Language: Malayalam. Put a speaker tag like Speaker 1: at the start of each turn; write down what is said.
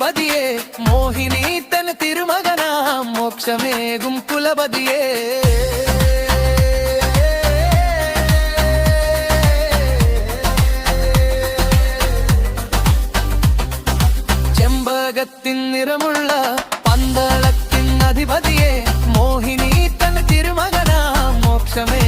Speaker 1: അധിപതിയെ മോഹിനി തൻ തിരുമകനാം മോക്ഷമേകും കുലപതിയെ ചെമ്പകത്തിൻ നിറമുള്ള പന്തളത്തിൻ അധിപതിയെ മോഹിനി തൻ തിരുമകനാം മോക്ഷമേ